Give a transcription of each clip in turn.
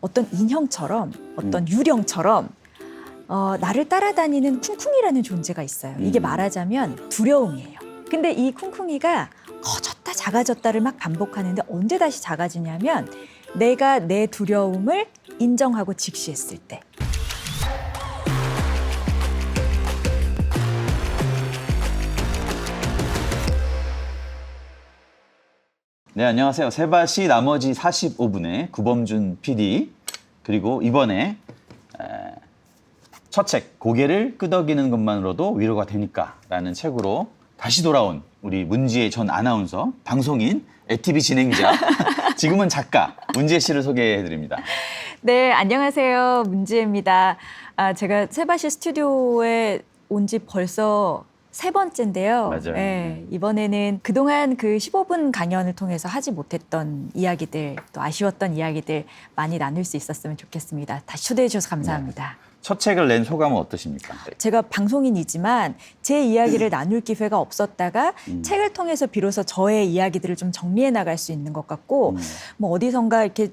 어떤 인형처럼 어떤 유령처럼 나를 따라다니는 쿵쿵이라는 존재가 있어요. 이게 말하자면 두려움이에요. 근데 이 쿵쿵이가 커졌다 작아졌다를 막 반복하는데 언제 다시 작아지냐면 내가 내 두려움을 인정하고 직시했을 때. 네, 안녕하세요. 세바시 나머지 45분의 구범준 PD, 그리고 이번에 첫 책, 고개를 끄덕이는 것만으로도 위로가 되니까 라는 책으로 다시 돌아온 우리 문지혜 전 아나운서, 방송인, 애티비 진행자, 지금은 작가 문지혜 씨를 소개해드립니다. 네, 안녕하세요. 문지혜입니다. 제가 세바시 스튜디오에 온 지 벌써 3번째인데요. 맞아요. 네, 이번에는 그동안 그 15분 강연을 통해서 하지 못했던 이야기들, 또 아쉬웠던 이야기들 많이 나눌 수 있었으면 좋겠습니다. 다시 초대해 주셔서 감사합니다. 첫 책을 낸 소감은 어떠십니까? 제가 방송인이지만 제 이야기를 나눌 기회가 없었다가 책을 통해서 비로소 저의 이야기들을 좀 정리해 나갈 수 있는 것 같고 뭐 어디선가 이렇게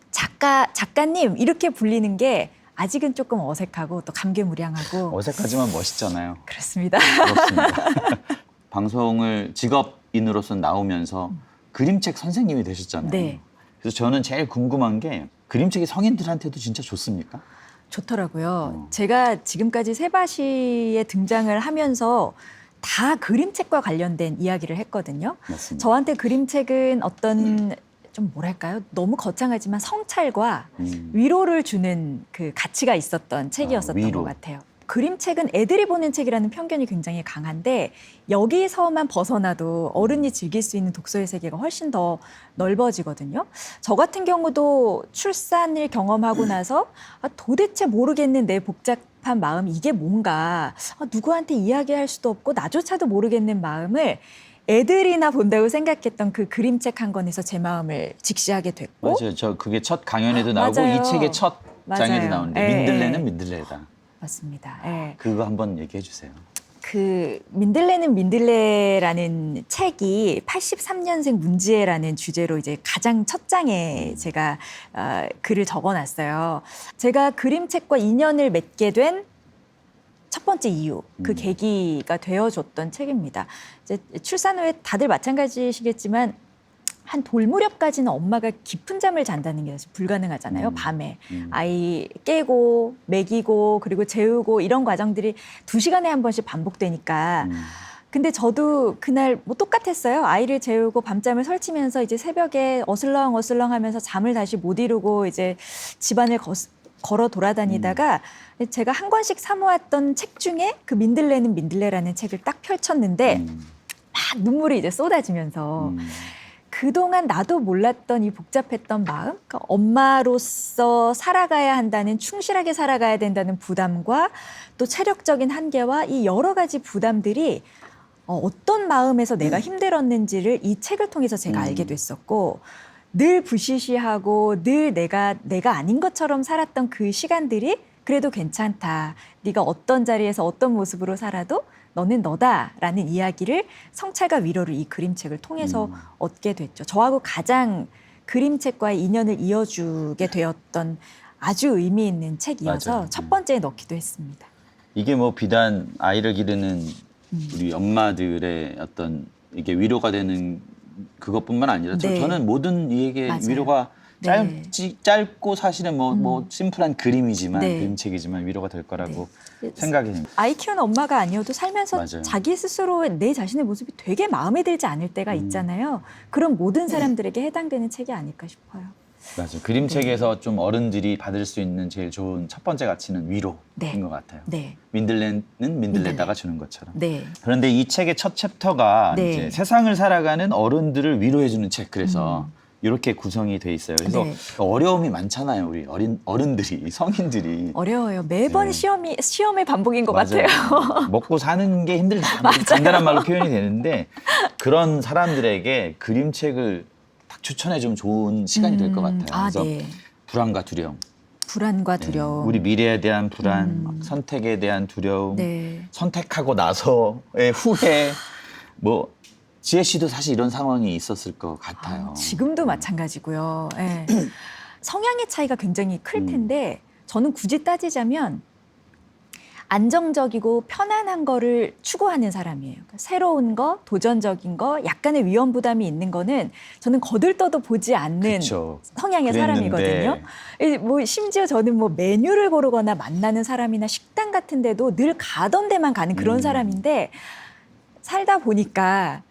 작가님 이렇게 불리는 게 아직은 조금 어색하고 또 감개무량하고 어색하지만 멋있잖아요. 그렇습니다. 그렇습니다. 방송을 직업인으로서 나오면서 그림책 선생님이 되셨잖아요. 네. 그래서 저는 제일 궁금한 게 그림책이 성인들한테도 진짜 좋습니까? 좋더라고요. 제가 지금까지 세바시에 등장을 하면서 다 그림책과 관련된 이야기를 했거든요. 맞습니다. 저한테 그림책은 어떤 좀 뭐랄까요? 너무 거창하지만 성찰과 위로를 주는 그 가치가 있었던 책이었었던 위로. 것 같아요. 그림책은 애들이 보는 책이라는 편견이 굉장히 강한데 여기서만 벗어나도 어른이 즐길 수 있는 독서의 세계가 훨씬 더 넓어지거든요. 저 같은 경우도 출산을 경험하고 나서 도대체 모르겠는 내 복잡한 마음 이게 뭔가 누구한테 이야기할 수도 없고 나조차도 모르겠는 마음을 애들이나 본다고 생각했던 그 그림책 한 권에서 제 마음을 직시하게 됐고 맞아요. 저 그게 첫 강연에도 나오고 맞아요. 이 책의 첫 장에도 맞아요. 나오는데 예, 민들레는 예. 민들레다. 맞습니다. 예. 그거 한번 얘기해 주세요. 그 민들레는 민들레라는 책이 83년생 문지혜라는 주제로 이제 가장 첫 장에 제가 글을 적어놨어요. 제가 그림책과 인연을 맺게 된 첫 번째 이유, 그 계기가 되어줬던 책입니다. 이제 출산 후에 다들 마찬가지시겠지만 한 돌 무렵까지는 엄마가 깊은 잠을 잔다는 게 사실 불가능하잖아요. 밤에 아이 깨고 먹이고 그리고 재우고 이런 과정들이 2시간에 한 번씩 반복되니까 근데 저도 그날 뭐 똑같았어요. 아이를 재우고 밤잠을 설치면서 이제 새벽에 어슬렁어슬렁 하면서 잠을 다시 못 이루고 이제 집안을 걸어 돌아다니다가 제가 한 권씩 사모았던 책 중에 그 민들레는 민들레라는 책을 딱 펼쳤는데 막 눈물이 이제 쏟아지면서 그동안 나도 몰랐던 이 복잡했던 마음, 그러니까 엄마로서 살아가야 한다는, 충실하게 살아가야 된다는 부담과 또 체력적인 한계와 이 여러 가지 부담들이 어떤 마음에서 내가 힘들었는지를 이 책을 통해서 제가 알게 됐었고 늘 부시시하고 늘 내가 아닌 것처럼 살았던 그 시간들이 그래도 괜찮다. 네가 어떤 자리에서 어떤 모습으로 살아도 너는 너다라는 이야기를 성찰과 위로를 이 그림책을 통해서 얻게 됐죠. 저하고 가장 그림책과의 인연을 이어주게 되었던 아주 의미 있는 책이어서 맞아요. 첫 번째에 넣기도 했습니다. 이게 뭐 비단 아이를 기르는 우리 엄마들의 어떤 이게 위로가 되는 그것뿐만 아니라 네. 저는 모든 이에게 맞아요. 위로가 네. 짧고 사실은 뭐 심플한 그림이지만 네. 그림책이지만 위로가 될 거라고 네. 생각이 됩니다. 아이 키우는 엄마가 아니어도 살면서 맞아요. 자기 스스로 내 자신의 모습이 되게 마음에 들지 않을 때가 있잖아요. 그런 모든 사람들에게 해당되는 책이 아닐까 싶어요. 맞아요. 그림책에서 좀 어른들이 받을 수 있는 제일 좋은 첫 번째 가치는 위로인 네. 것 같아요. 네. 민들레는 민들레다가 민들레. 주는 것처럼. 네. 그런데 이 책의 첫 챕터가 네. 이제 세상을 살아가는 어른들을 위로해주는 책. 그래서 이렇게 구성이 돼 있어요. 그래서 네. 어려움이 많잖아요. 우리 어른들이, 성인들이. 어려워요. 매번 네. 시험의 반복인 것 같아요. 먹고 사는 게 힘들다. 간단한 말로 표현이 되는데 그런 사람들에게 그림책을 딱 추천해주면 좋은 시간이 될 것 같아요. 그래서 네. 불안과 두려움. 불안과 두려움. 우리 미래에 대한 불안, 막 선택에 대한 두려움, 네. 선택하고 나서의 후회, 뭐 지혜 씨도 사실 이런 상황이 있었을 것 같아요. 지금도 마찬가지고요. 예. 성향의 차이가 굉장히 클 텐데 저는 굳이 따지자면 안정적이고 편안한 거를 추구하는 사람이에요. 그러니까 새로운 거, 도전적인 거, 약간의 위험 부담이 있는 거는 저는 거들떠도 보지 않는 그쵸. 성향의 사람이거든요. 뭐 심지어 저는 뭐 메뉴를 고르거나 만나는 사람이나 식당 같은 데도 늘 가던 데만 가는 그런 사람인데 살다 보니까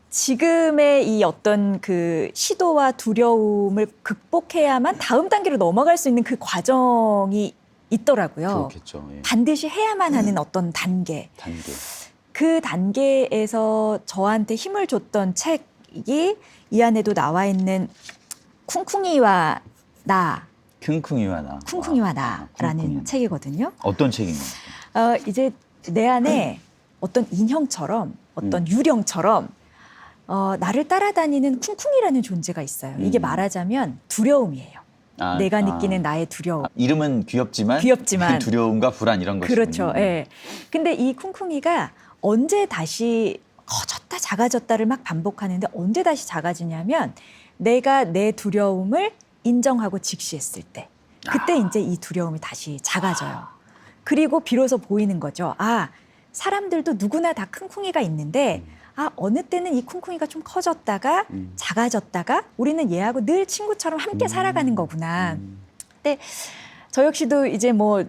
지금의 이 어떤 그 시도와 두려움을 극복해야만 다음 단계로 넘어갈 수 있는 그 과정이 있더라고요. 그렇겠죠. 예. 반드시 해야만 하는 어떤 단계. 단계. 그 단계에서 저한테 힘을 줬던 책이 이 안에도 나와 있는 쿵쿵이와 나, 킁킁이와 나. 쿵쿵이와 와. 나라는 쿵쿵이와 나. 책이거든요. 어떤 책인가요? 이제 내 안에 어떤 인형처럼 어떤 유령처럼 나를 따라다니는 쿵쿵이라는 존재가 있어요. 이게 말하자면 두려움이에요. 내가 느끼는 나의 두려움. 이름은 귀엽지만 두려움과 불안 이런 것이 그렇죠. 예. 근데 이 쿵쿵이가 언제 다시 커졌다 작아졌다를 막 반복하는데 언제 다시 작아지냐면 내가 내 두려움을 인정하고 직시했을 때 그때 이제 이 두려움이 다시 작아져요. 그리고 비로소 보이는 거죠. 아, 사람들도 누구나 다 쿵쿵이가 있는데 어느 때는 이 쿵쿵이가 좀 커졌다가 작아졌다가 우리는 얘하고 늘 친구처럼 함께 살아가는 거구나. 근데 저 역시도 이제 뭐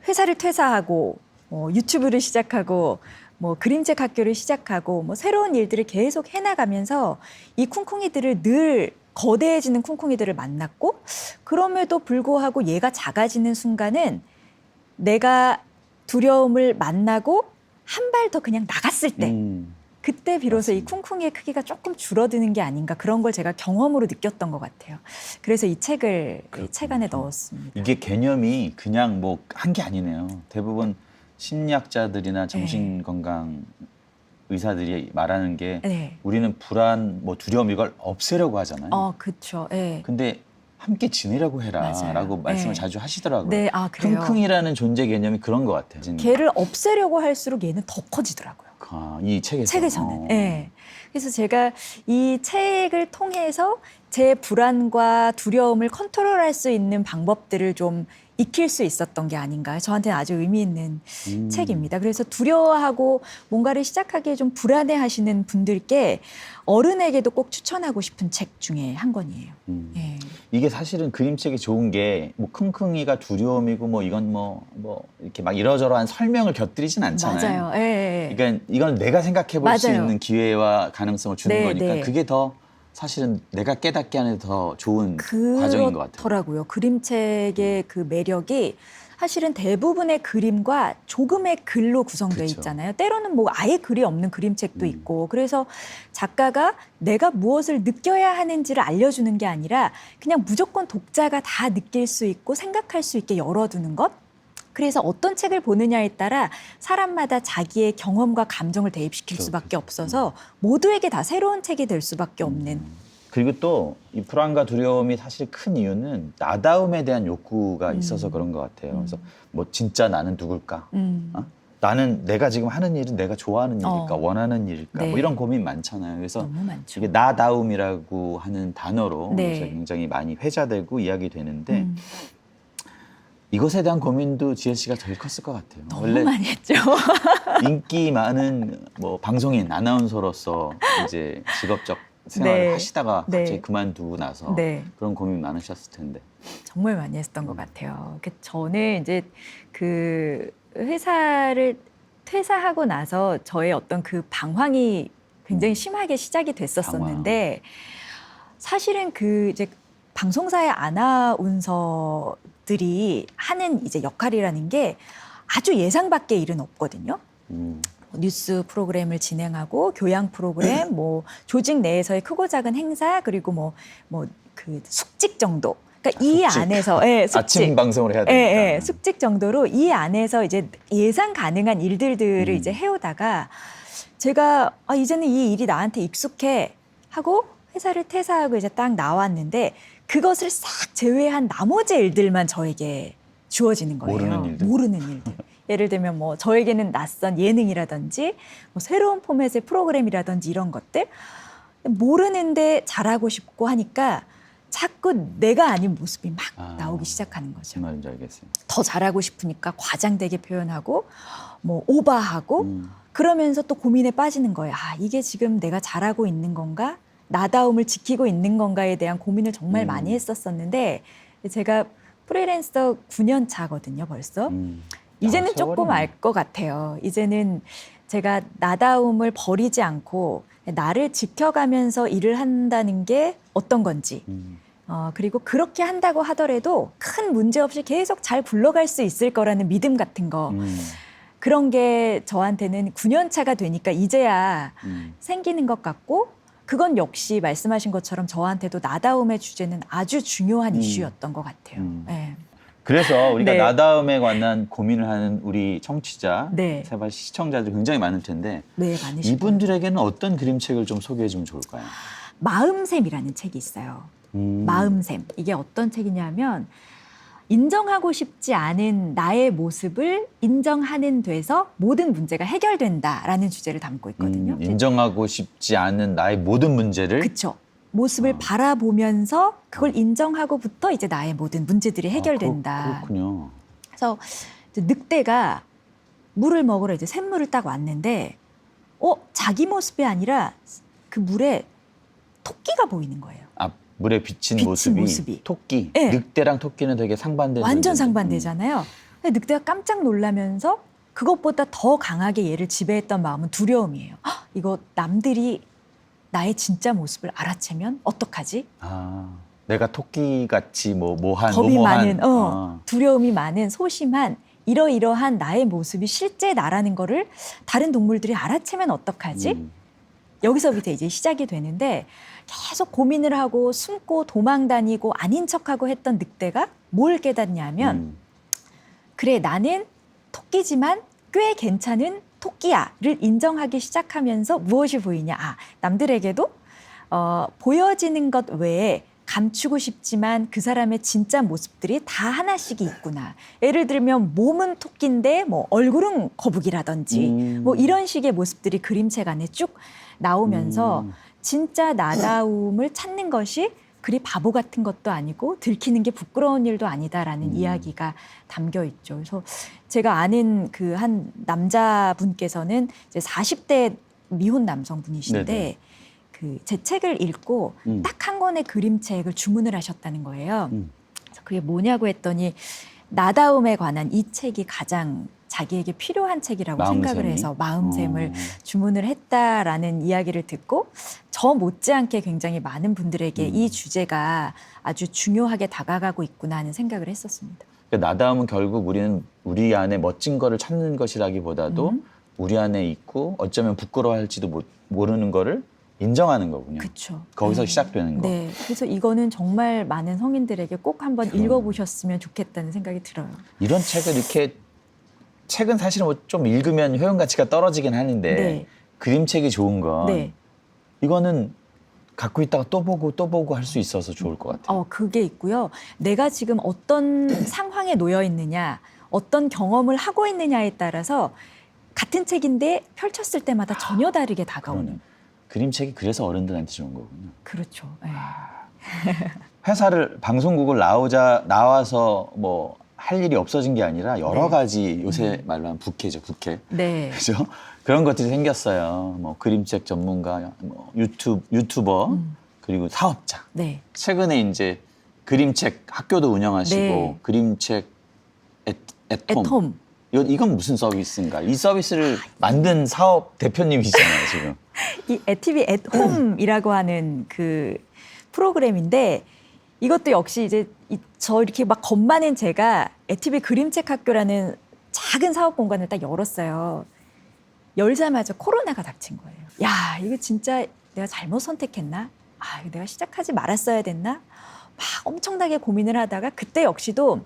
회사를 퇴사하고 유튜브를 시작하고 뭐 그림책 학교를 시작하고 뭐 새로운 일들을 계속 해나가면서 이 쿵쿵이들을 늘 거대해지는 쿵쿵이들을 만났고 그럼에도 불구하고 얘가 작아지는 순간은 내가 두려움을 만나고 한 발 더 그냥 나갔을 때 그때 비로소 이 쿵쿵이의 크기가 조금 줄어드는 게 아닌가 그런 걸 제가 경험으로 느꼈던 것 같아요. 그래서 이 책을 책 안에 넣었습니다. 이게 개념이 그냥 뭐 한 게 아니네요. 대부분 심리학자들이나 정신건강 의사들이 말하는 게 네. 우리는 불안, 뭐 두려움 이걸 없애려고 하잖아요. 그렇죠. 네. 근데 함께 지내려고 맞아요. 해라라고 말씀을 네. 자주 하시더라고요. 네, 그래요. 킁킁이라는 존재 개념이 그런 것 같아요. 걔를 없애려고 할수록 얘는 더 커지더라고요. 이 책에서는. 네. 그래서 제가 이 책을 통해서 제 불안과 두려움을 컨트롤할 수 있는 방법들을 좀 익힐 수 있었던 게 아닌가. 저한테는 아주 의미 있는 책입니다. 그래서 두려워하고 뭔가를 시작하기에 좀 불안해하시는 분들께 어른에게도 꼭 추천하고 싶은 책 중에 한 권이에요. 네. 이게 사실은 그림책이 좋은 게 뭐 킁킁이가 두려움이고 뭐 이건 뭐 이렇게 막 이러저러한 설명을 곁들이진 않잖아요. 맞아요. 네. 그러니까 이건 내가 생각해 볼 수 맞아요. 있는 기회와 가능성을 주는 네, 거니까 네. 그게 더 사실은 내가 깨닫게 하는 데 더 좋은 과정인 것 같아요. 그렇더라고요. 그림책의 그 매력이 사실은 대부분의 그림과 조금의 글로 구성되어 그쵸. 있잖아요. 때로는 뭐 아예 글이 없는 그림책도 있고 그래서 작가가 내가 무엇을 느껴야 하는지를 알려주는 게 아니라 그냥 무조건 독자가 다 느낄 수 있고 생각할 수 있게 열어두는 것. 그래서 어떤 책을 보느냐에 따라 사람마다 자기의 경험과 감정을 대입시킬 수밖에 없어서 모두에게 다 새로운 책이 될 수밖에 없는. 그리고 또 이 불안과 두려움이 사실 큰 이유는 나다움에 대한 욕구가 있어서 그런 것 같아요. 그래서 뭐 진짜 나는 누굴까? 나는 내가 지금 하는 일은 내가 좋아하는 일일까? 원하는 일일까? 네. 뭐 이런 고민 많잖아요. 그래서 너무 많죠. 이게 나다움이라고 하는 단어로 네. 요새 굉장히 많이 회자되고 이야기되는데 이것에 대한 고민도 지혜 씨가 제일 컸을 것 같아요. 너무 원래 많이 했죠. 인기 많은 뭐 방송인 아나운서로서 이제 직업적 생활을 네. 하시다가 네. 갑자기 그만두고 나서 네. 그런 고민 많으셨을 텐데. 정말 많이 했던 것 같아요. 저는 이제 그 회사를 퇴사하고 나서 저의 어떤 그 방황이 굉장히 심하게 시작이 됐었었는데 사실은 그 이제 방송사의 아나운서들이 하는 이제 역할이라는 게 아주 예상 밖의 일은 없거든요. 뉴스 프로그램을 진행하고 교양 프로그램, 뭐 조직 내에서의 크고 작은 행사 그리고 뭐 그 숙직 정도. 그러니까 이 숙직. 안에서 숙직. 아침 방송을 해야 되니까. 숙직 정도로 이 안에서 이제 예상 가능한 일들을 이제 해오다가 제가 이제는 이 일이 나한테 익숙해 하고 회사를 퇴사하고 이제 딱 나왔는데 그것을 싹 제외한 나머지 일들만 저에게 주어지는 거예요. 모르는 일들. 예를 들면 뭐 저에게는 낯선 예능이라든지 뭐 새로운 포맷의 프로그램이라든지 이런 것들 모르는데 잘하고 싶고 하니까 자꾸 내가 아닌 모습이 막 아. 나오기 시작하는 거죠. 무슨 말인지 알겠어요. 더 잘하고 싶으니까 과장되게 표현하고 뭐 오바하고 그러면서 또 고민에 빠지는 거예요. 아, 이게 지금 내가 잘하고 있는 건가? 나다움을 지키고 있는 건가에 대한 고민을 정말 많이 했었었는데 제가 프리랜서 9년 차거든요, 벌써. 이제는 아, 조금 세월이네. 알 것 같아요. 이제는 제가 나다움을 버리지 않고 나를 지켜가면서 일을 한다는 게 어떤 건지 그리고 그렇게 한다고 하더라도 큰 문제 없이 계속 잘 굴러갈 수 있을 거라는 믿음 같은 거 그런 게 저한테는 9년 차가 되니까 이제야 생기는 것 같고 그건 역시 말씀하신 것처럼 저한테도 나다움의 주제는 아주 중요한 이슈였던 것 같아요. 네. 그래서 우리가 네. 나다움에 관한 고민을 하는 우리 청취자, 네. 세발 시청자들 굉장히 많을 텐데 네, 많으시죠. 이분들에게는 어떤 그림책을 좀 소개해 주면 좋을까요? 마음샘이라는 책이 있어요. 음. 마음샘. 이게 어떤 책이냐면 인정하고 싶지 않은 나의 모습을 인정하는 데서 모든 문제가 해결된다라는 주제를 담고 있거든요. 인정하고 싶지 않은 나의 모든 문제를 그렇죠. 모습을 바라보면서 그걸 인정하고부터 이제 나의 모든 문제들이 해결된다. 그렇군요. 그래서 이제 늑대가 물을 먹으러 이제 샘물을 딱 왔는데, 자기 모습이 아니라 그 물에 토끼가 보이는 거예요. 아, 물에 비친 비친 모습이, 모습이. 토끼. 네. 늑대랑 토끼는 되게 상반되는 완전 존재인데. 상반되잖아요. 근데 늑대가 깜짝 놀라면서 그것보다 더 강하게 얘를 지배했던 마음은 두려움이에요. 헉, 이거 남들이 나의 진짜 모습을 알아채면 어떡하지? 아, 내가 토끼같이 모호한 겁이 많은, 아. 두려움이 많은 소심한 이러이러한 나의 모습이 실제 나라는 거를 다른 동물들이 알아채면 어떡하지? 여기서부터 이제 시작이 되는데 계속 고민을 하고 숨고 도망 다니고 아닌 척하고 했던 늑대가 뭘 깨닫냐면 그래 나는 토끼지만 꽤 괜찮은 토끼야를 인정하기 시작하면서 무엇이 보이냐. 아, 남들에게도 보여지는 것 외에 감추고 싶지만 그 사람의 진짜 모습들이 다 하나씩이 있구나. 예를 들면 몸은 토끼인데 뭐 얼굴은 거북이라든지 뭐 이런 식의 모습들이 그림책 안에 쭉 나오면서 진짜 나다움을 찾는 것이 그리 바보 같은 것도 아니고 들키는 게 부끄러운 일도 아니다라는 이야기가 담겨 있죠. 그래서 제가 아는 그 한 남자분께서는 이제 40대 미혼 남성분이신데 네네. 그 제 책을 읽고 딱 한 권의 그림책을 주문을 하셨다는 거예요. 그래서 그게 뭐냐고 했더니 나다움에 관한 이 책이 가장 자기에게 필요한 책이라고 생각을 해서 마음샘을 주문을 했다라는 이야기를 듣고 저 못지않게 굉장히 많은 분들에게 이 주제가 아주 중요하게 다가가고 있구나 하는 생각을 했었습니다. 나다움은 결국 우리는 우리 안에 멋진 거를 찾는 것이라기보다도 우리 안에 있고 어쩌면 부끄러워할지도 모르는 거를 인정하는 거군요. 그렇죠. 거기서 시작되는 거. 네, 그래서 이거는 정말 많은 성인들에게 꼭 한번 읽어보셨으면 좋겠다는 생각이 들어요. 이런 책을 이렇게 책은 사실은 뭐 좀 읽으면 효용 가치가 떨어지긴 하는데 네. 그림책이 좋은 건 네. 이거는 갖고 있다가 또 보고 할 수 있어서 좋을 것 같아요. 그게 있고요. 내가 지금 어떤 상황에 놓여 있느냐, 어떤 경험을 하고 있느냐에 따라서 같은 책인데 펼쳤을 때마다 전혀 다르게 다가오는. 그러네. 그림책이 그래서 어른들한테 좋은 거군요. 그렇죠. 네. 회사를 방송국을 나와서 뭐 할 일이 없어진 게 아니라 여러 네. 가지 요새 말로 하면 부캐죠, 부캐. 네. 그죠? 그런 것들이 생겼어요. 뭐 그림책 전문가, 뭐 유튜버, 그리고 사업자. 네. 최근에 이제 그림책 학교도 운영하시고 네. 그림책 애톰. 애톰. 이건 무슨 서비스인가? 이 서비스를 만든 사업 대표님이시잖아요, 지금. 이 애티비 앳홈이라고 하는 그 프로그램인데 이것도 역시 이제 저 이렇게 막 겁 많은 제가 애티비 그림책 학교라는 작은 사업 공간을 딱 열었어요. 열자마자 코로나가 닥친 거예요. 야, 이거 진짜 내가 잘못 선택했나? 아, 이거 내가 시작하지 말았어야 됐나? 막 엄청나게 고민을 하다가 그때 역시도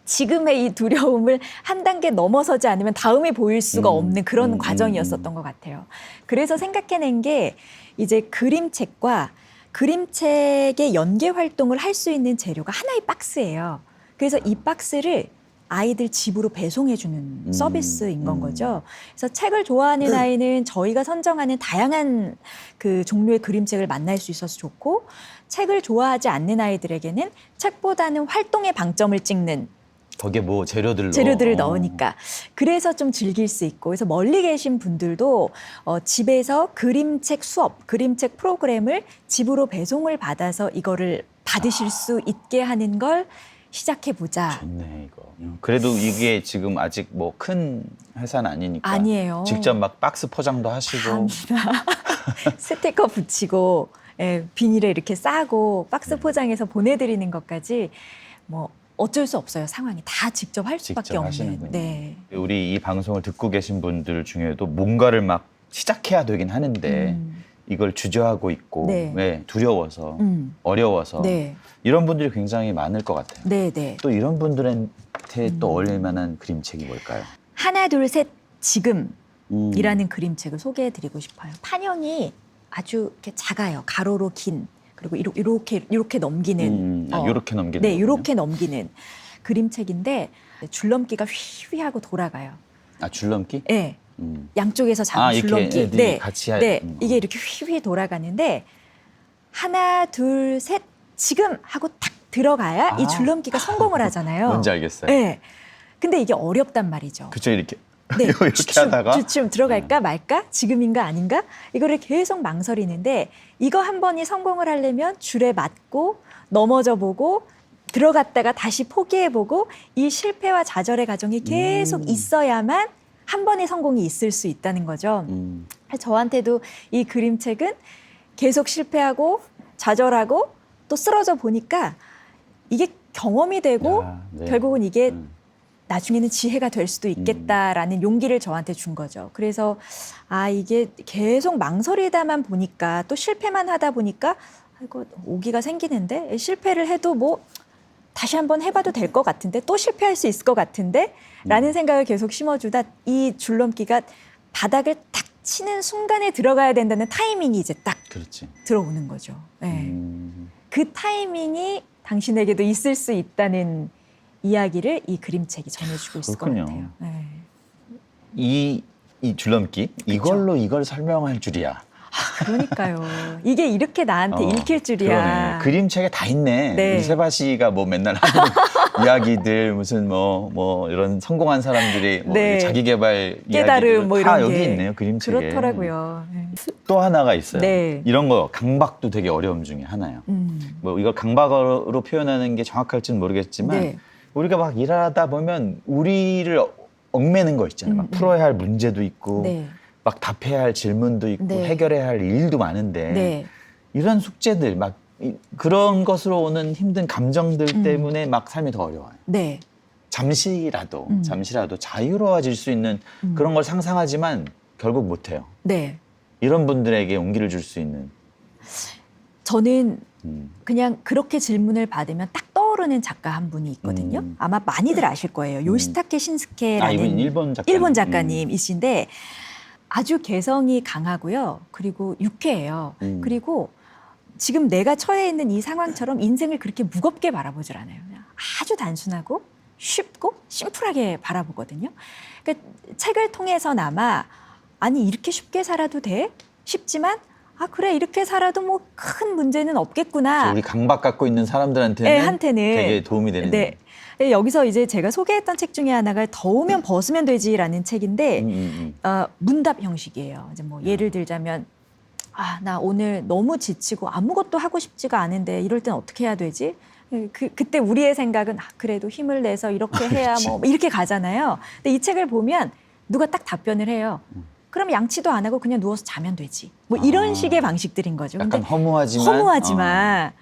지금의 이 두려움을 한 단계 넘어서지 않으면 다음이 보일 수가 없는 그런 과정이었었던 것 같아요. 그래서 생각해낸 게 이제 그림책과 그림책의 연계 활동을 할 수 있는 재료가 하나의 박스예요. 그래서 이 박스를 아이들 집으로 배송해주는 서비스인 건 거죠. 그래서 책을 좋아하는 아이는 저희가 선정하는 다양한 그 종류의 그림책을 만날 수 있어서 좋고, 책을 좋아하지 않는 아이들에게는 책보다는 활동에 방점을 찍는 거기에 뭐 재료들을 넣으니까 그래서 좀 즐길 수 있고, 그래서 멀리 계신 분들도 집에서 그림책 수업, 그림책 프로그램을 집으로 배송을 받아서 이거를 받으실 수 있게 하는 걸 시작해 보자. 좋네 이거. 그래도 이게 지금 아직 뭐 큰 회사는 아니니까. 아니에요. 직접 막 박스 포장도 하시고. 합니다. 스티커 붙이고, 예, 비닐에 이렇게 싸고 박스 포장해서 보내드리는 것까지 뭐 어쩔 수 없어요. 상황이 다 직접 할 수밖에 직접 없는. 하시는군요. 네. 우리 이 방송을 듣고 계신 분들 중에도 뭔가를 막 시작해야 되긴 하는데 이걸 주저하고 있고 네. 왜 두려워서 어려워서 네. 이런 분들이 굉장히 많을 것 같아요. 네, 네. 또 이런 분들한테 또 어울릴 만한 그림책이 뭘까요? 하나, 둘, 셋, 지금이라는 그림책을 소개해드리고 싶어요. 판형이 아주 이렇게 작아요. 가로로 긴, 그리고 이렇게 넘기는. 이렇게 넘기는. 네, 거군요. 이렇게 넘기는 그림책인데 줄넘기가 휘휘하고 돌아가요. 아 줄넘기? 네. 양쪽에서 잡은 이렇게 줄넘기. 애들이 네, 같이 네, 이게 이렇게 휘휘 돌아가는데 하나, 둘, 셋, 지금 하고 탁 들어가야 이 줄넘기가 성공을 하잖아요. 뭔지 알겠어요. 네. 근데 이게 어렵단 말이죠. 그쵸 이렇게 네, 이렇게 하다가 주춤 들어갈까 말까, 지금인가 아닌가, 이거를 계속 망설이는데, 이거 한 번이 성공을 하려면 줄에 맞고 넘어져 보고 들어갔다가 다시 포기해 보고 이 실패와 좌절의 과정이 계속 있어야만 한 번의 성공이 있을 수 있다는 거죠. 저한테도 이 그림책은 계속 실패하고 좌절하고 또 쓰러져 보니까 이게 경험이 되고 네. 결국은 이게 나중에는 지혜가 될 수도 있겠다라는 용기를 저한테 준 거죠. 그래서 이게 계속 망설이다만 보니까, 또 실패만 하다 보니까 이거 오기가 생기는데, 실패를 해도 뭐 다시 한번 해봐도 될 것 같은데, 또 실패할 수 있을 것 같은데 라는 생각을 계속 심어주다 이 줄넘기가 바닥을 탁 치는 순간에 들어가야 된다는 타이밍이 이제 딱 그렇지. 들어오는 거죠. 네. 그 타이밍이 당신에게도 있을 수 있다는 이야기를 이 그림책이 전해주고 있을 그렇군요. 것 같아요. 네. 이 줄넘기 이걸로 이걸 설명할 줄이야. 그러니까요. 이게 이렇게 나한테 읽힐 줄이야. 그러네. 그림책에 다 있네. 네. 우리 세바 씨가 뭐 맨날 하는 이야기들, 무슨 뭐 이런 성공한 사람들이 뭐 네. 자기 개발 깨달음 이야기들 뭐 다 이런 여기 게 있네요. 그림책에. 그렇더라고요. 네. 또 하나가 있어요. 네. 이런 거 강박도 되게 어려움 중에 하나예요. 뭐 이걸 강박으로 표현하는 게 정확할지는 모르겠지만 네. 우리가 막 일하다 보면 우리를 얽매는 거 있잖아요. 막 풀어야 할 문제도 있고 네. 막 답해야 할 질문도 있고 네. 해결해야 할 일도 많은데 네. 이런 숙제들 막 그런 것으로 오는 힘든 감정들 때문에 막 삶이 더 어려워요. 네. 잠시라도 자유로워질 수 있는 그런 걸 상상하지만 결국 못해요. 네. 이런 분들에게 용기를 줄 수 있는. 저는 그냥 그렇게 질문을 받으면 딱 떠오르는 작가 한 분이 있거든요. 아마 많이들 아실 거예요. 요시타케 신스케라는 이분 일본 작가님이신데 아주 개성이 강하고요. 그리고 유쾌해요. 그리고 지금 내가 처해 있는 이 상황처럼 인생을 그렇게 무겁게 바라보질 않아요. 그냥 아주 단순하고 쉽고 심플하게 바라보거든요. 그러니까 책을 통해서나마 아니 이렇게 쉽게 살아도 돼? 싶지만 그래 이렇게 살아도 뭐 큰 문제는 없겠구나. 우리 강박 갖고 있는 사람들한테는 한테는 되게 도움이 되는. 네. 여기서 이제 제가 소개했던 책 중에 하나가 더우면 벗으면 되지라는 책인데 문답 형식이에요. 이제 뭐 예를 들자면 나 오늘 너무 지치고 아무것도 하고 싶지가 않은데 이럴 땐 어떻게 해야 되지? 그때 우리의 생각은 그래도 힘을 내서 이렇게 해야 뭐 이렇게 가잖아요. 근데 이 책을 보면 누가 딱 답변을 해요. 그럼 양치도 안 하고 그냥 누워서 자면 되지. 뭐 이런 식의 방식들인 거죠. 약간 근데 허무하지만.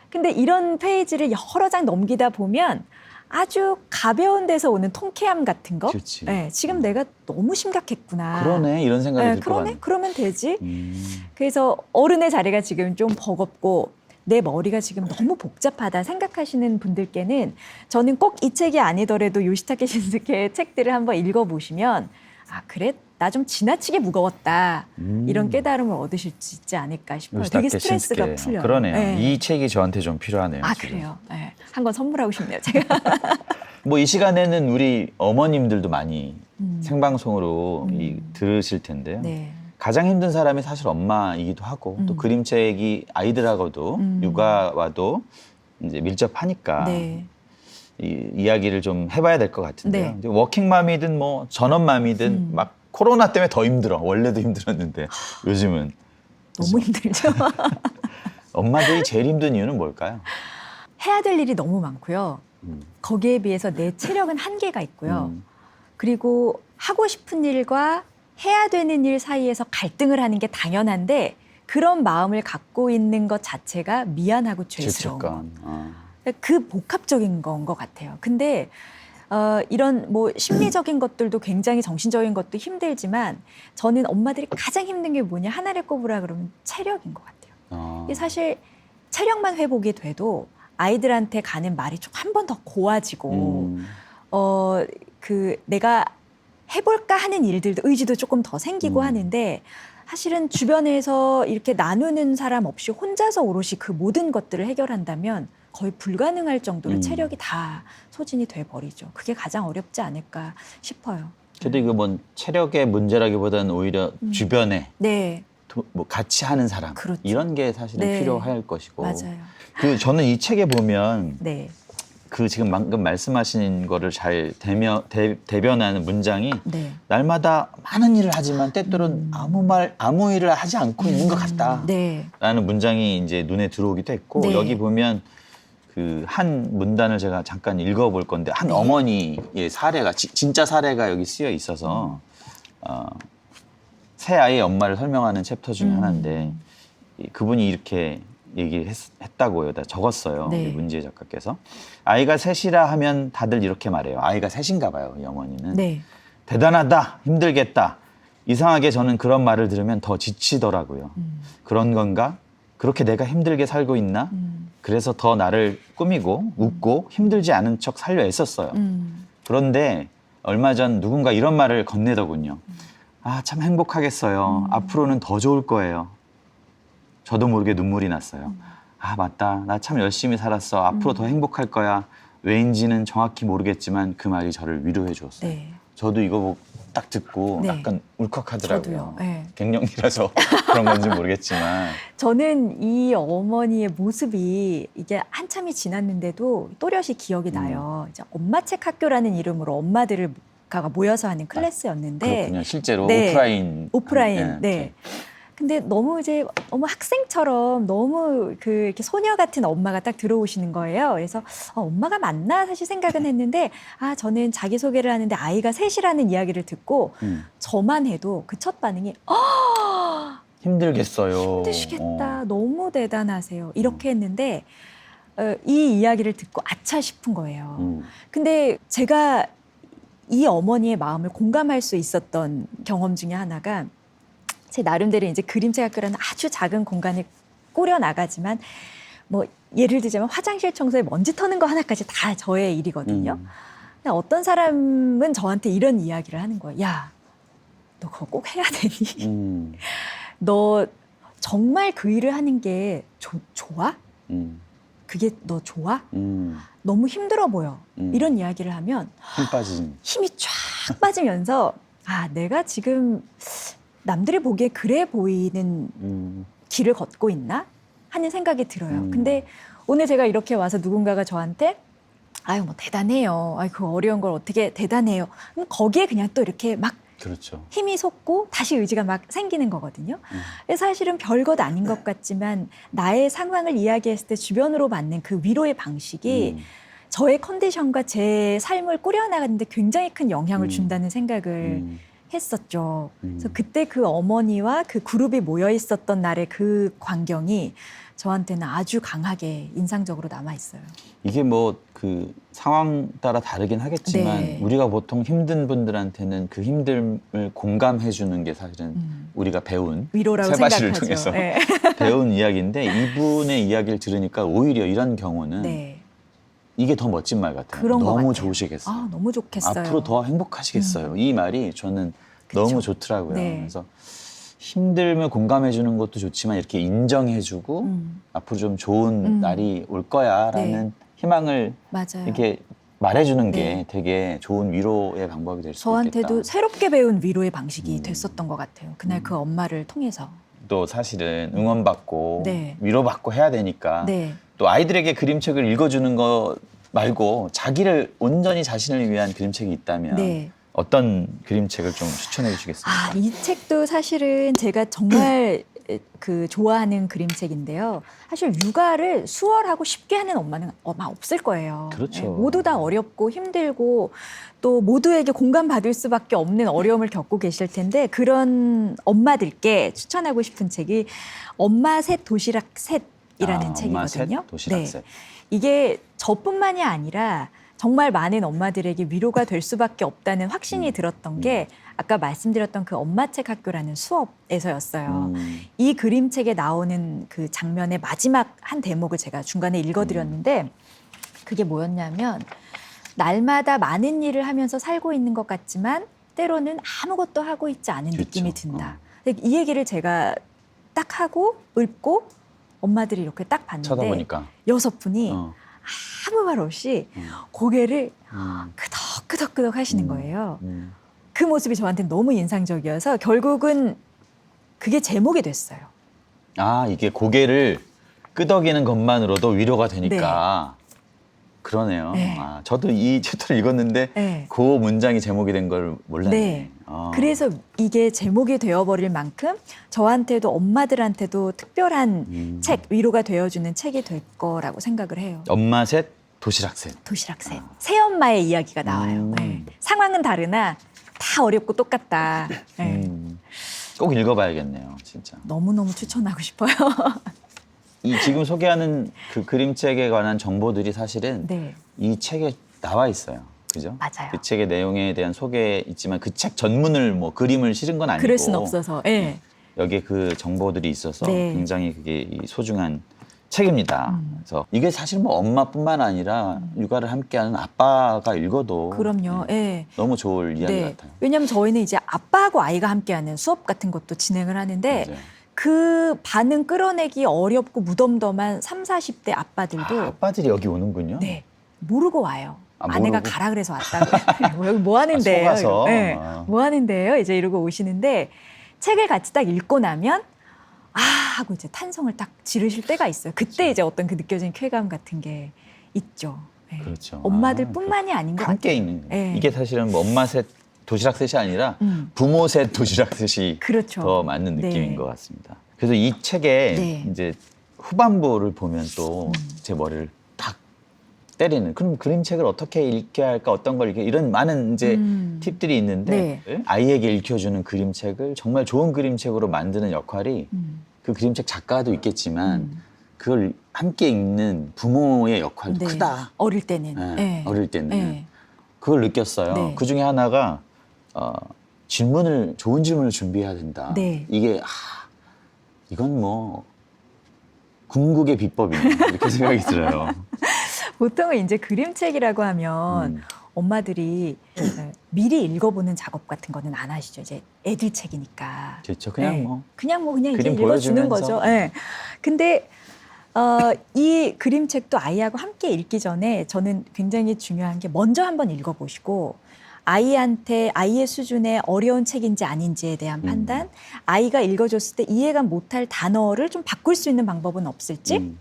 근데 이런 페이지를 여러 장 넘기다 보면 아주 가벼운 데서 오는 통쾌함 같은 거. 그렇지. 네, 지금 내가 너무 심각했구나. 그러네 이런 생각이 들 것 그러네. 같네. 그러면 되지. 그래서 어른의 자리가 지금 좀 버겁고 내 머리가 지금 너무 복잡하다 생각하시는 분들께는 저는 꼭 이 책이 아니더라도 요시타케 신스케의 책들을 한번 읽어보시면 그래? 나 좀 지나치게 무거웠다. 이런 깨달음을 얻으실 수 있지 않을까 싶어요. 되게 스트레스가 신스케. 풀려요. 그러네요. 네. 이 책이 저한테 좀 필요하네요. 지금. 그래요? 네. 한 권 선물하고 싶네요, 제가. 뭐 이 시간에는 우리 어머님들도 많이 음. 생방송으로 들으실 텐데요. 네. 가장 힘든 사람이 사실 엄마이기도 하고 또 그림책이 아이들하고도 육아와도 이제 밀접하니까 네. 이 이야기를 좀 해봐야 될 것 같은데요. 네. 이제 워킹맘이든 뭐 전업맘이든 막 코로나 때문에 더 힘들어. 원래도 힘들었는데 요즘은 너무 힘들죠. 엄마들이 제일 힘든 이유는 뭘까요? 해야 될 일이 너무 많고요. 거기에 비해서 내 체력은 한계가 있고요. 그리고 하고 싶은 일과 해야 되는 일 사이에서 갈등을 하는 게 당연한데 그런 마음을 갖고 있는 것 자체가 미안하고 죄스러운 거. 죄책감. 아. 그 복합적인 건 것 같아요. 근데 이런 뭐 심리적인 것들도 굉장히 정신적인 것도 힘들지만 저는 엄마들이 가장 힘든 게 뭐냐 하나를 꼽으라 그러면 체력인 것 같아요. 이게 사실 체력만 회복이 돼도 아이들한테 가는 말이 좀 한 번 더 고와지고 그 내가 해볼까 하는 일들도 의지도 조금 더 생기고 하는데 사실은 주변에서 이렇게 나누는 사람 없이 혼자서 오롯이 그 모든 것들을 해결한다면 거의 불가능할 정도로 체력이 다 소진이 돼 버리죠. 그게 가장 어렵지 않을까 싶어요. 그래도 이거 뭐 체력의 문제라기보다는 오히려 주변에 네, 뭐 같이 하는 사람 그렇죠. 이런 게 사실은 네. 필요할 것이고 맞아요. 그 저는 이 책에 보면 네, 그 지금 방금 말씀하신 거를 잘 대변하는 문장이 네, 날마다 많은 일을 하지만 때때로는 아무 일을 하지 않고 있는 것 같다라는 네, 문장이 이제 눈에 들어오기도 했고 네. 여기 보면 그 한 문단을 제가 잠깐 읽어볼 건데 한 네. 어머니의 사례가 진짜 사례가 여기 쓰여 있어서 새 아이의 엄마를 설명하는 챕터 중에 하나인데 그분이 이렇게 얘기를 했다고요. 다 적었어요. 네. 우리 문지혜 작가께서. 아이가 셋이라 하면 다들 이렇게 말해요. 아이가 셋인가 봐요. 이 어머니는. 네. 대단하다. 힘들겠다. 이상하게 저는 그런 말을 들으면 더 지치더라고요. 그런 건가? 그렇게 내가 힘들게 살고 있나? 그래서 더 나를 꾸미고 웃고 힘들지 않은 척 살려 애썼어요. 그런데 얼마 전 누군가 이런 말을 건네더군요. 아, 참 행복하겠어요. 앞으로는 더 좋을 거예요. 저도 모르게 눈물이 났어요. 아, 맞다. 나 참 열심히 살았어. 앞으로 더 행복할 거야. 왜인지는 정확히 모르겠지만 그 말이 저를 위로해 주었어요. 네. 저도 이거 딱 듣고 네. 약간 울컥하더라고요. 저도요. 네. 갱년기라서 그런 건지 모르겠지만. 저는 이 어머니의 모습이 이게 한참이 지났는데도 또렷이 기억이 나요. 이제 엄마책 학교라는 이름으로 엄마들을 모여서 하는 클래스였는데 그렇군요. 실제로 네. 오프라인. 오프라인. 네. 근데 너무 이제 너무 학생처럼 너무 그 이렇게 소녀 같은 엄마가 딱 들어오시는 거예요. 그래서 엄마가 맞나 사실 생각은 했는데 저는 자기 소개를 하는데 아이가 셋이라는 이야기를 듣고 저만 해도 그 첫 반응이 힘들겠어요. 힘드시겠다. 너무 대단하세요. 이렇게 했는데 이 이야기를 듣고 아차 싶은 거예요. 근데 제가 이 어머니의 마음을 공감할 수 있었던 경험 중에 하나가 제 나름대로 이제 그림책 학교라는 아주 작은 공간을 꾸려 나가지만 뭐 예를 들자면 화장실 청소에 먼지 터는 거 하나까지 다 저의 일이거든요. 근데 어떤 사람은 저한테 이런 이야기를 하는 거예요. 야, 너 그거 꼭 해야 되니? 너 정말 그 일을 하는 게 좋아? 그게 너 좋아? 너무 힘들어 보여. 이런 이야기를 하면 힘 빠진. 힘이 쫙 빠지면서 내가 지금 남들이 보기에 그래 보이는 길을 걷고 있나 하는 생각이 들어요. 근데 오늘 제가 이렇게 와서 누군가가 저한테 아유 뭐 대단해요. 아유 그 어려운 걸 어떻게 대단해요. 그럼 거기에 그냥 또 이렇게 막 그렇죠. 힘이 솟고 다시 의지가 막 생기는 거거든요. 그래서 사실은 별것 아닌 것 같지만 나의 상황을 이야기했을 때 주변으로 받는 그 위로의 방식이 저의 컨디션과 제 삶을 꾸려나가는데 굉장히 큰 영향을 준다는 생각을 했었죠. 그래서 그때 그 어머니와 그 그룹이 모여 있었던 날의 그 광경이 저한테는 아주 강하게 인상적으로 남아 있어요. 이게 뭐 그 상황 따라 다르긴 하겠지만 네. 우리가 보통 힘든 분들한테는 그 힘듦을 공감해 주는 게 사실은 우리가 배운 위로라고 세바시를 생각하죠. 통해서 네. 배운 이야기인데 이분의 이야기를 들으니까 오히려 이런 경우는 네. 이게 더 멋진 말 같아요. 그런 것 너무 같아요. 좋으시겠어요. 너무 좋겠어요. 앞으로 더 행복하시겠어요. 이 말이 저는 그쵸. 너무 좋더라고요. 네. 그래서 힘듦을 공감해 주는 것도 좋지만 이렇게 인정해 주고 앞으로 좀 좋은 날이 올 거야라는 네. 희망을 맞아요. 이렇게 말해주는 게 네. 되게 좋은 위로의 방법이 될 수 있겠다. 저한테도 새롭게 배운 위로의 방식이 됐었던 것 같아요. 그날 그 엄마를 통해서. 또 사실은 응원받고 네. 위로받고 해야 되니까 네. 또 아이들에게 그림책을 읽어주는 거 말고 자기를 온전히 자신을 위한 그림책이 있다면 네. 어떤 그림책을 좀 추천해 주시겠습니까? 아, 이 책도 사실은 제가 정말 그 좋아하는 그림책인데요. 사실 육아를 수월하고 쉽게 하는 엄마는 아마 없을 거예요. 그렇죠. 네, 모두 다 어렵고 힘들고 또 모두에게 공감받을 수밖에 없는 어려움을 겪고 계실 텐데 그런 엄마들께 추천하고 싶은 책이 엄마 셋 도시락 셋이라는 엄마 셋, 책이거든요. 도시락 셋. 이게 저뿐만이 아니라 정말 많은 엄마들에게 위로가 될 수밖에 없다는 확신이 들었던 게 아까 말씀드렸던 그 엄마책 학교라는 수업에서였어요. 이 그림책에 나오는 그 장면의 마지막 한 대목을 제가 중간에 읽어드렸는데 그게 뭐였냐면 날마다 많은 일을 하면서 살고 있는 것 같지만 때로는 아무것도 하고 있지 않은 그렇죠. 느낌이 든다. 이 얘기를 제가 딱 하고 읽고 엄마들이 이렇게 딱 봤는데 쳐다보니까 6분이 아무 말 없이 고개를 음. 끄덕끄덕 하시는 거예요. 그 모습이 저한테 너무 인상적이어서 결국은 그게 제목이 됐어요. 아, 이게 고개를 끄덕이는 것만으로도 위로가 되니까 그러네요. 네. 아, 저도 이 챕터를 읽었는데 네. 그 문장이 제목이 된 걸 몰랐네. 네. 아. 그래서 이게 제목이 되어버릴 만큼 저한테도 엄마들한테도 특별한 책, 위로가 되어주는 책이 될 거라고 생각을 해요. 엄마 셋, 도시락 셋. 도시락 셋. 새엄마의 이야기가 나와요. 네. 상황은 다르나 다 어렵고 똑같다. 네. 꼭 읽어봐야겠네요, 진짜. 너무너무 추천하고 싶어요. 이 지금 소개하는 그 그림책에 관한 정보들이 사실은 네. 이 책에 나와 있어요. 그죠? 맞아요. 그 책의 내용에 대한 소개 있지만 그 책 전문을 뭐 그림을 실은 건 아니고 그럴 순 없어서. 네. 여기에 그 정보들이 있어서 네. 굉장히 그게 이 소중한 책입니다. 그래서 이게 사실 뭐 엄마뿐만 아니라 육아를 함께하는 아빠가 읽어도 그럼요. 예. 너무 좋을 이야기 같아요. 왜냐하면 저희는 이제 아빠하고 아이가 함께하는 수업 같은 것도 진행을 하는데 맞아요. 그 반응 끌어내기 어렵고 무덤덤한 3, 40대 아빠들도 아빠들이 여기 오는군요. 네, 모르고 와요. 아, 아내가 모르고? 가라 그래서 왔다고. 여기 뭐 하는데요? 속아서? 네, 아. 뭐 하는데요? 이제 이러고 오시는데 책을 같이 딱 읽고 나면 아 하고 이제 탄성을 딱 지르실 때가 있어요. 그때 이제 어떤 그 느껴진 쾌감 같은 게 있죠. 네. 그렇죠. 엄마들뿐만이 아닌 것 함께 같아요. 읽는. 네. 이게 사실은 뭐 엄마 셋 도시락 셋이 아니라 음. 부모 셋 도시락 셋이 그렇죠. 더 맞는 느낌인 네. 것 같습니다. 그래서 이 책의 네. 이제 후반부를 보면 또 제 머리를 탁 때리는. 그럼 그림책을 어떻게 읽게 할까, 어떤 걸 읽게 이런 많은 이제 팁들이 있는데 아이에게 읽혀주는 그림책을 정말 좋은 그림책으로 만드는 역할이 그 그림책 작가도 있겠지만 그걸 함께 읽는 부모의 역할도 네. 크다. 어릴 때는. 네, 네. 어릴 때는. 네. 그걸 느꼈어요. 네. 그 중에 하나가 좋은 질문을 준비해야 된다. 네. 이게 이건 뭐 궁극의 비법이네 이렇게 생각이 들어요. 보통은 이제 그림책이라고 하면 엄마들이 미리 읽어보는 작업 같은 거는 안 하시죠. 이제 애들 책이니까. 그렇죠. 그냥 네. 뭐 그냥 이제 그림 읽어주는 보여주면서. 거죠. 네. 근데 이 그림책도 아이하고 함께 읽기 전에 저는 굉장히 중요한 게 먼저 한번 읽어보시고 아이한테 아이의 수준의 어려운 책인지 아닌지에 대한 판단, 아이가 읽어줬을 때 이해가 못할 단어를 좀 바꿀 수 있는 방법은 없을지,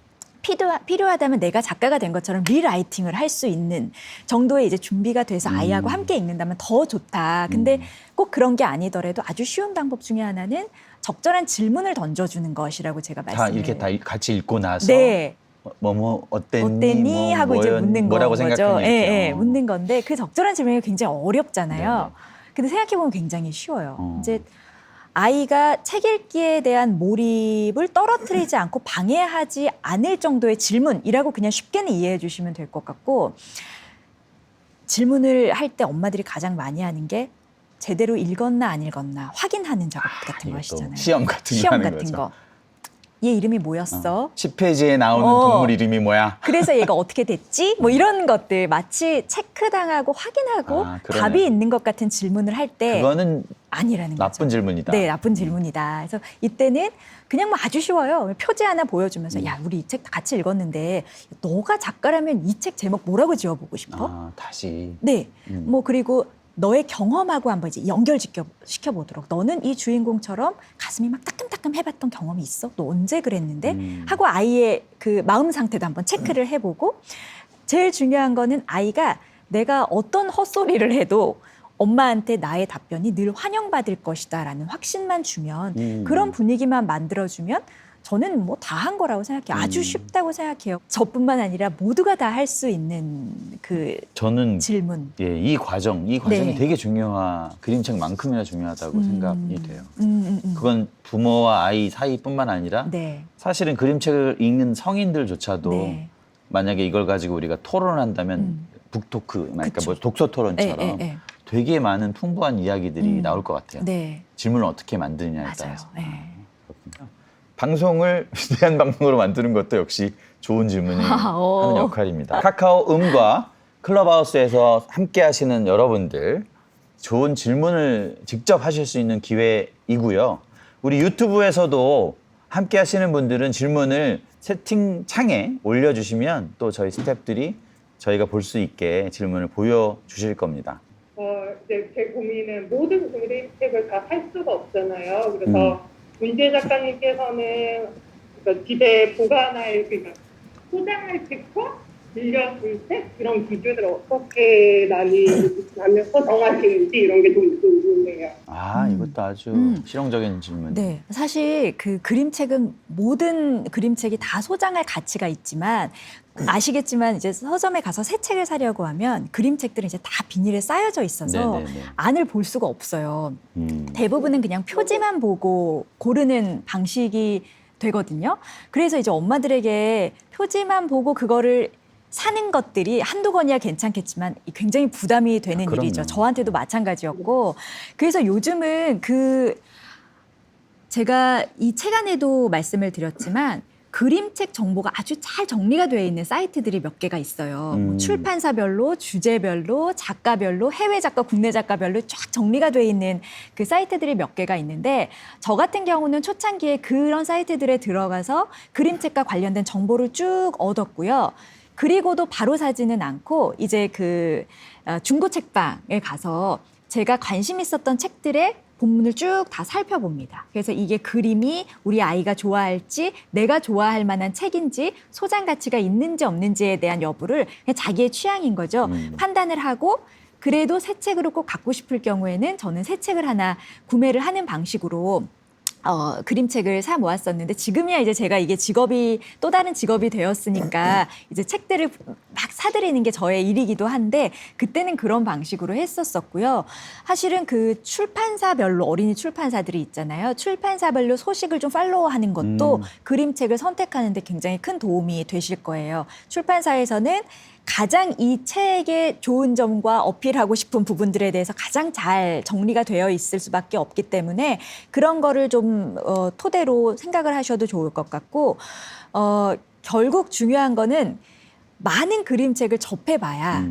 필요하다면 내가 작가가 된 것처럼 리라이팅을 할 수 있는 정도의 이제 준비가 돼서 아이하고 함께 읽는다면 더 좋다. 근데 꼭 그런 게 아니더라도 아주 쉬운 방법 중에 하나는 적절한 질문을 던져주는 것이라고 제가 다 말씀을. 이렇게 다 같이 읽고 나서 네. 어땠니 하고 이제 묻는 뭐라고 거죠. 생각하니 예, 묻는 건데 그 적절한 질문이 굉장히 어렵잖아요. 네네. 근데 생각해 보면 굉장히 쉬워요. 어. 이제 아이가 책 읽기에 대한 몰입을 떨어뜨리지 않고 방해하지 않을 정도의 질문이라고 그냥 쉽게는 이해해 주시면 될 것 같고, 질문을 할 때 엄마들이 가장 많이 하는 게 제대로 읽었나 안 읽었나 확인하는 작업 같은 거 이게 또 하시잖아요. 시험 같은 거 시험 하는 같은 거죠. 거. 얘 이름이 뭐였어? 10페이지에 나오는 어. 동물 이름이 뭐야? 그래서 얘가 어떻게 됐지? 뭐 이런 것들 마치 체크당하고 확인하고 아, 그러네. 답이 있는 것 같은 질문을 할 때 그거는 아니라는 거죠. 나쁜 질문이다. 네, 나쁜 질문이다. 그래서 이때는 그냥 뭐 아주 쉬워요. 표지 하나 보여주면서 야, 우리 이 책 같이 읽었는데 너가 작가라면 이 책 제목 뭐라고 지어보고 싶어? 아, 다시. 네, 뭐 그리고 너의 경험하고 한번 이제 시켜보도록. 너는 이 주인공처럼 가슴이 막 따끔따끔 해봤던 경험이 있어? 너 언제 그랬는데? 하고 아이의 그 마음 상태도 한번 체크를 해보고 제일 중요한 거는 아이가 내가 어떤 헛소리를 해도 엄마한테 나의 답변이 늘 환영받을 것이다라는 확신만 주면 그런 분위기만 만들어주면 저는 뭐 다 한 거라고 생각해요. 아주 쉽다고 생각해요. 저뿐만 아니라 모두가 다 할 수 있는 그 저는 질문. 예, 이 과정이 네. 되게 그림책만큼이나 중요하다고 생각이 돼요. 음. 그건 부모와 아이 사이뿐만 아니라 네. 사실은 그림책을 읽는 성인들조차도 네. 만약에 이걸 가지고 우리가 토론을 한다면 북토크, 그러니까 그쵸. 뭐 독서 토론처럼 네. 되게 많은 풍부한 이야기들이 나올 것 같아요. 네. 질문을 어떻게 만드느냐에 맞아요. 따라서. 네. 그렇군요. 방송을 위대한 방송으로 만드는 것도 역시 좋은 질문을 하는 역할입니다. 카카오 음과 클럽하우스에서 함께 하시는 여러분들 좋은 질문을 직접 하실 수 있는 기회이고요. 우리 유튜브에서도 함께 하시는 분들은 질문을 채팅창에 올려주시면 또 저희 스태프들이 저희가 볼 수 있게 질문을 보여주실 겁니다. 이제 제 고민은 모든 그림책을 다 살 수가 없잖아요. 그래서 문재 작가님께서는 그러니까 집에 보관할, 그러니까 소장할 책과 빌려줄 책 이런 기준을 어떻게 나뉘어서 정하시는지 이런 게 좀 궁금해요. 아, 이것도 아주 실용적인 질문. 네, 사실 그 그림책은 모든 그림책이 다 소장할 가치가 있지만 아시겠지만 이제 서점에 가서 새 책을 사려고 하면 그림책들은 이제 다 비닐에 쌓여져 있어서 네네네. 안을 볼 수가 없어요. 음. 대부분은 그냥 표지만 보고 고르는 방식이 되거든요. 그래서 이제 엄마들에게 표지만 보고 그거를 사는 것들이 한두 권이야 괜찮겠지만 굉장히 부담이 되는 그럼요. 일이죠. 저한테도 마찬가지였고. 그래서 요즘은 제가 이 책 안에도 말씀을 드렸지만 그림책 정보가 아주 잘 정리가 되어 있는 사이트들이 몇 개가 있어요. 뭐 출판사별로, 주제별로, 작가별로, 해외 작가, 국내 작가별로 쫙 정리가 되어 있는 그 사이트들이 몇 개가 있는데 저 같은 경우는 초창기에 그런 사이트들에 들어가서 그림책과 관련된 정보를 쭉 얻었고요. 그리고도 바로 사지는 않고 이제 중고 책방에 가서 제가 관심 있었던 책들의 본문을 쭉 다 살펴봅니다. 그래서 이게 그림이 우리 아이가 좋아할지 내가 좋아할 만한 책인지 소장 가치가 있는지 없는지에 대한 여부를 그냥 자기의 취향인 거죠. 판단을 하고 그래도 새 책으로 꼭 갖고 싶을 경우에는 저는 새 책을 하나 구매를 하는 방식으로 그림책을 사 모았었는데 지금이야 이제 제가 이게 또 다른 직업이 되었으니까 이제 책들을 막 사들이는 게 저의 일이기도 한데 그때는 그런 방식으로 했었었고요. 사실은 그 출판사별로 어린이 출판사들이 있잖아요. 출판사별로 소식을 좀 팔로우하는 것도 그림책을 선택하는 데 굉장히 큰 도움이 되실 거예요. 출판사에서는 가장 이 책의 좋은 점과 어필하고 싶은 부분들에 대해서 가장 잘 정리가 되어 있을 수밖에 없기 때문에 그런 거를 좀 토대로 생각을 하셔도 좋을 것 같고 결국 중요한 거는 많은 그림책을 접해봐야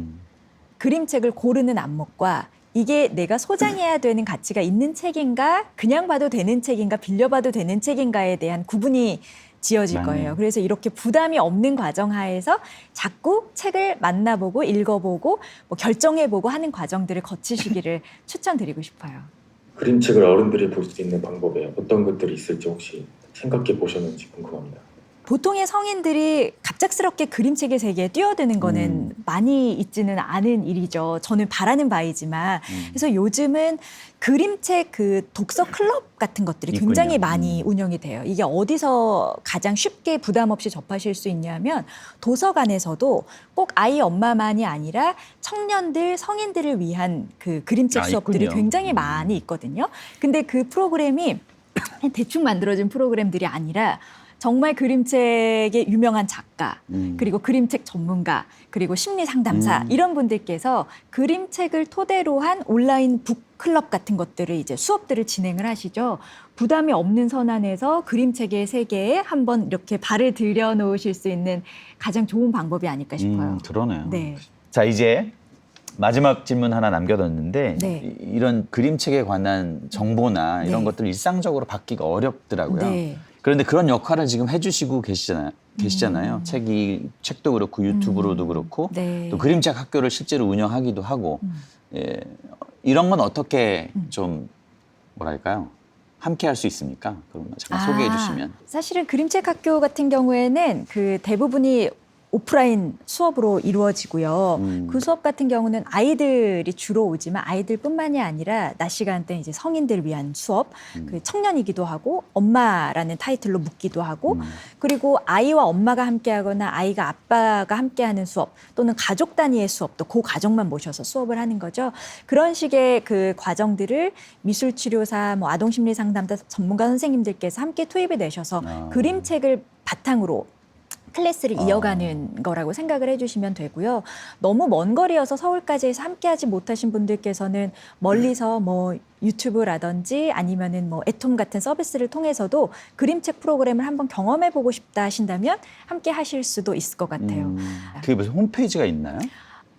그림책을 고르는 안목과 이게 내가 소장해야 되는 가치가 있는 책인가 그냥 봐도 되는 책인가 빌려봐도 되는 책인가에 대한 구분이 지어질 맞네요. 거예요. 그래서 이렇게 부담이 없는 과정 하에서 자꾸 책을 만나보고 읽어보고 뭐 결정해보고 하는 과정들을 거치시기를 추천드리고 싶어요. 그림책을 어른들이 볼 수 있는 방법에 어떤 것들이 있을지 혹시 생각해 보셨는지 궁금합니다. 보통의 성인들이 갑작스럽게 그림책의 세계에 뛰어드는 거는 많이 있지는 않은 일이죠. 저는 바라는 바이지만. 그래서 요즘은 그림책 독서 클럽 같은 것들이 있군요. 굉장히 많이 운영이 돼요. 이게 어디서 가장 쉽게 부담 없이 접하실 수 있냐면 도서관에서도 꼭 아이 엄마만이 아니라 청년들, 성인들을 위한 그 그림책 수업들이 있군요. 굉장히 많이 있거든요. 근데 그 프로그램이 대충 만들어진 프로그램들이 아니라 정말 그림책의 유명한 작가, 그리고 그림책 전문가, 그리고 심리 상담사 이런 분들께서 그림책을 토대로 한 온라인 북클럽 같은 것들을 이제 수업들을 진행을 하시죠. 부담이 없는 선안에서 그림책의 세계에 한번 이렇게 발을 들여놓으실 수 있는 가장 좋은 방법이 아닐까 싶어요. 그러네요. 네. 자, 이제 마지막 질문 하나 남겨뒀는데 네. 이런 그림책에 관한 정보나 이런 네. 것들 일상적으로 받기가 어렵더라고요. 네. 그런데 그런 역할을 지금 해주시고 계시잖아요. 책도 그렇고 유튜브로도 그렇고 네. 또 그림책 학교를 실제로 운영하기도 하고 예, 이런 건 어떻게 좀 뭐랄까요? 함께 할 수 있습니까? 그럼 잠깐 소개해 주시면. 사실은 그림책 학교 같은 경우에는 그 대부분이 오프라인 수업으로 이루어지고요. 그 수업 같은 경우는 아이들이 주로 오지만 아이들뿐만이 아니라 낮 시간대 이제 성인들을 위한 수업, 그 청년이기도 하고 엄마라는 타이틀로 묻기도 하고 그리고 아이와 엄마가 함께하거나 아이가 아빠가 함께하는 수업 또는 가족 단위의 수업도 그 가족만 모셔서 수업을 하는 거죠. 그런 식의 그 과정들을 미술치료사, 뭐 아동심리상담사 전문가 선생님들께서 함께 투입이 되셔서 그림책을 바탕으로 클래스를 이어가는 거라고 생각을 해주시면 되고요. 너무 먼 거리여서 서울까지 해서 함께하지 못하신 분들께서는 멀리서 뭐 유튜브라든지 아니면은 뭐 애톰 같은 서비스를 통해서도 그림책 프로그램을 한번 경험해보고 싶다 하신다면 함께 하실 수도 있을 것 같아요. 그게 무슨 홈페이지가 있나요?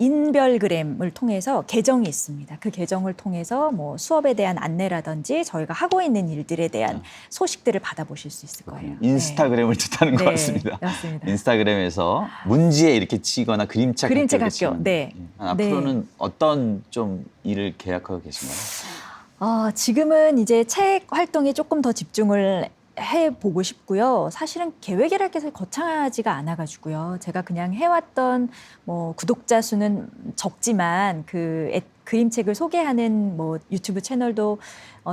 인별그램을 통해서 계정이 있습니다. 그 계정을 통해서 뭐 수업에 대한 안내라든지 저희가 하고 있는 일들에 대한 소식들을 받아보실 수 있을 거예요. 인스타그램을 뜻하는 것 네, 같습니다. 맞습니다. 인스타그램에서 문지에 이렇게 치거나 그림책 그림책 학교. 학교, 네. 앞으로는 어떤 좀 일을 계획하고 계신가요? 지금은 이제 책 활동에 조금 더 집중을 해보고 싶고요. 사실은 계획이랄 게 거창하지가 않아가지고요. 제가 그냥 해왔던 뭐 구독자 수는 적지만 그림책을 소개하는 뭐 유튜브 채널도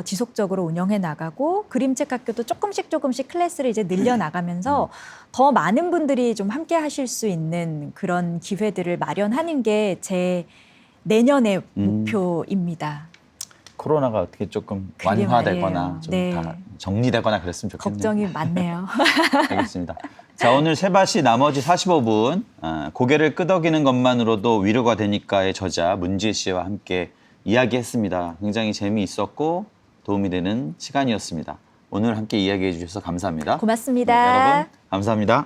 지속적으로 운영해 나가고 그림책 학교도 조금씩 클래스를 이제 늘려 나가면서 더 많은 분들이 좀 함께 하실 수 있는 그런 기회들을 마련하는 게 제 내년의 목표입니다. 코로나가 어떻게 조금 그게 완화되거나 말이에요. 좀 네. 다 정리되거나 그랬으면 좋겠네요. 걱정이 많네요. 알겠습니다. 자, 오늘 세바시 나머지 45분 고개를 끄덕이는 것만으로도 위로가 되니까의 저자 문지혜 씨와 함께 이야기했습니다. 굉장히 재미있었고 도움이 되는 시간이었습니다. 오늘 함께 이야기해 주셔서 감사합니다. 고맙습니다. 네, 여러분 감사합니다.